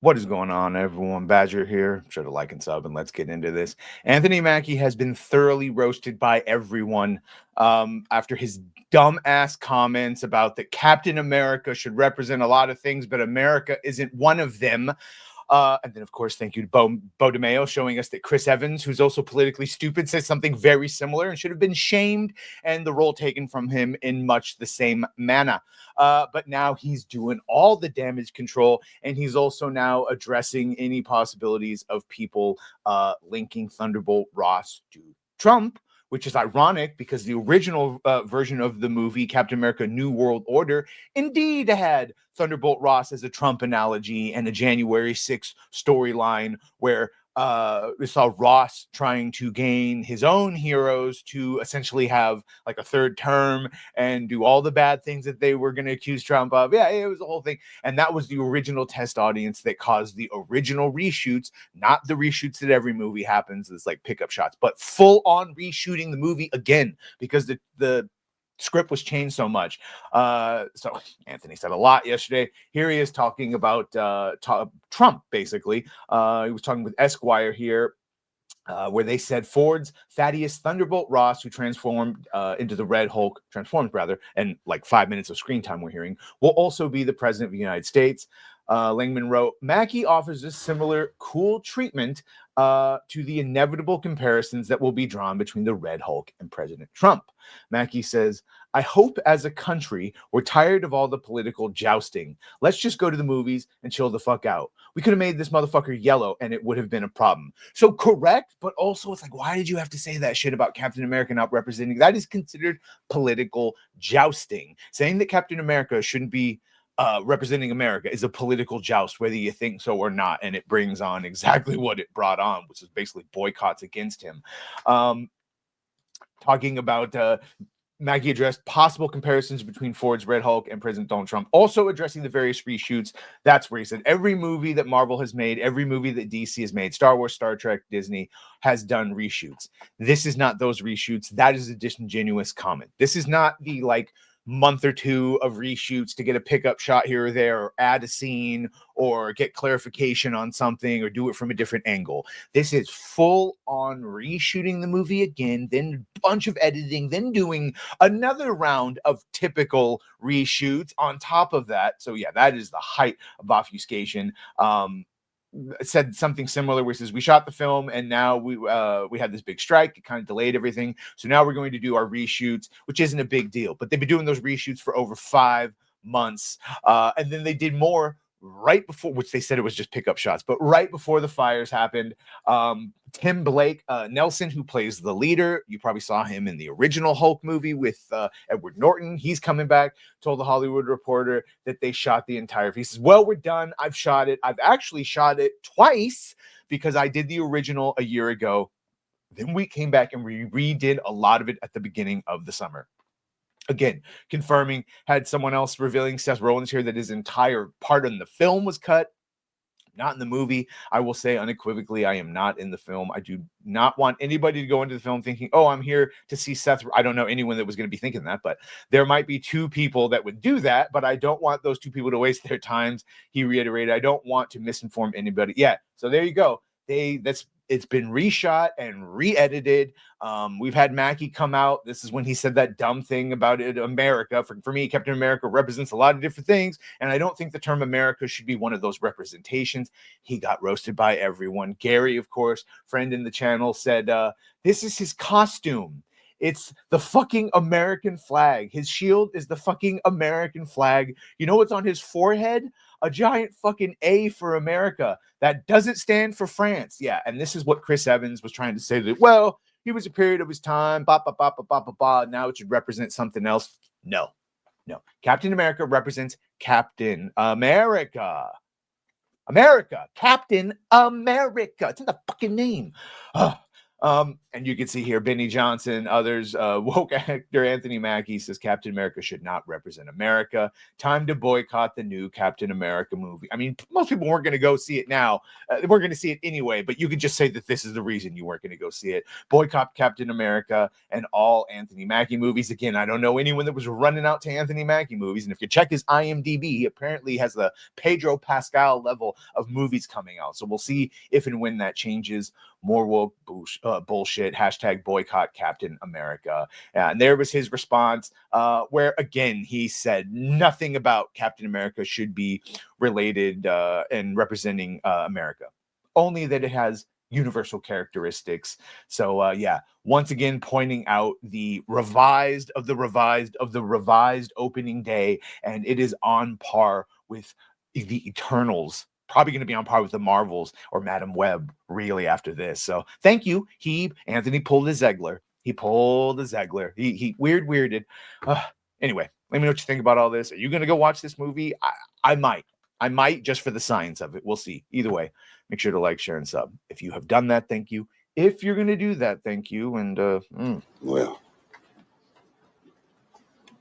What is going on, everyone? Badger here. Sure to like and sub, and let's get into this. Anthony Mackie has been thoroughly roasted by everyone after his dumbass comments about that Captain America should represent a lot of things, but America isn't one of them. And then, of course, thank you to Bo DeMeo showing us that Chris Evans, who's also politically stupid, says something very similar and should have been shamed and the role taken from him in much the same manner. But now he's doing all the damage control, and he's also now addressing any possibilities of people linking Thunderbolt Ross to Trump, which is ironic because the original version of the movie, Captain America New World Order, indeed had Thunderbolt Ross as a Trump analogy and a January 6th storyline where we saw Ross trying to gain his own heroes to essentially have like a third term and do all the bad things that they were going to accuse Trump of. Yeah, it was the whole thing. And that was the original test audience that caused the original reshoots, not the reshoots that every movie happens. It's like pickup shots, but full on reshooting the movie again because the script was changed so much. So Anthony said a lot yesterday. Here he is talking about Trump, basically. He was talking with Esquire here, where they said Ford's Thaddeus Thunderbolt Ross, who transformed into the Red Hulk, and like 5 minutes of screen time we're hearing, will also be the president of the United States. Langman wrote, Mackie offers a similar cool treatment to the inevitable comparisons that will be drawn between the Red Hulk and President Trump. Mackie says, I hope as a country we're tired of all the political jousting. Let's just go to the movies and chill the fuck out. We could have made this motherfucker yellow and it would have been a problem. So correct, but also it's like, why did you have to say that shit about Captain America not representing? That is considered political jousting. Saying that Captain America shouldn't be representing America is a political joust, whether you think so or not. And it brings on exactly what it brought on, which is basically boycotts against him. Talking about Mackie addressed possible comparisons between Ford's Red Hulk and President Donald Trump, also addressing the various reshoots. That's where he said every movie that Marvel has made, every movie that DC has made, Star Wars, Star Trek, Disney, has done reshoots. This is not those reshoots. That is a disingenuous comment. This is not the like month or two of reshoots to get a pickup shot here or there, or add a scene, or get clarification on something, or do it from a different angle. This is full on reshooting the movie again, then a bunch of editing, then doing another round of typical reshoots on top of that. So yeah, that is the height of obfuscation. Said something similar, where he says we shot the film and now we had this big strike. It kind of delayed everything. So now we're going to do our reshoots, which isn't a big deal. But they've been doing those reshoots for over 5 months. And then they did more right before, which they said it was just pickup shots, but right before the fires happened. Tim Blake Nelson, who plays the leader, you probably saw him in the original Hulk movie with Edward Norton. He's coming back, told the Hollywood Reporter that they shot the entire piece. He says, well, we're done. I've shot it. I've actually shot it twice because I did the original a year ago. Then we came back and we redid a lot of it at the beginning of the summer. Again, confirming, had someone else revealing, Seth Rollins here, that his entire part in the film was cut, not in the movie. I will say unequivocally, I am not in the film. I do not want anybody to go into the film thinking, oh, I'm here to see Seth. I don't know anyone that was going to be thinking that, but there might be 2 people that would do that, but I don't want those 2 people to waste their times. He reiterated, I don't want to misinform anybody. Yeah, so there you go. It's been reshot and re-edited. We've had Mackie come out. This is when he said that dumb thing about it, America. For me, Captain America represents a lot of different things, and I don't think the term America should be one of those representations. He got roasted by everyone. Gary, of course, friend in the channel, said this is his costume. It's the fucking American flag. His shield is the fucking American flag. You know what's on his forehead? A giant fucking A for America. That doesn't stand for France. Yeah, and this is what Chris Evans was trying to say, that, well, he was a period of his time, now it should represent something else. No. Captain America represents Captain America. Captain America. It's in the fucking name. And you can see here Benny Johnson, others, woke actor Anthony Mackie says Captain America should not represent America. Time to boycott the new Captain America movie. I mean, most people weren't going to go see it now. We're going to see it anyway, but you could just say that this is the reason you weren't going to go see it. Boycott Captain America and all Anthony Mackie movies. Again, I don't know anyone that was running out to Anthony Mackie movies. And if you check his IMDb, he apparently has the Pedro Pascal level of movies coming out. So we'll see if and when that changes. More woke bullshit. Hashtag boycott Captain America. And there was his response, where again he said nothing about Captain America should be related and representing America, only that it has universal characteristics. So yeah, once again pointing out the revised opening day, and it is on par with the Eternals. Probably going to be on par with the Marvels or Madam Web really after this. So thank you. Anthony pulled a Zegler. He weirded. Anyway, let me know what you think about all this. Are you going to go watch this movie? I might just for the science of it. We'll see. Either way, make sure to like, share, and sub. If you have done that, thank you. If you're going to do that, thank you. And well,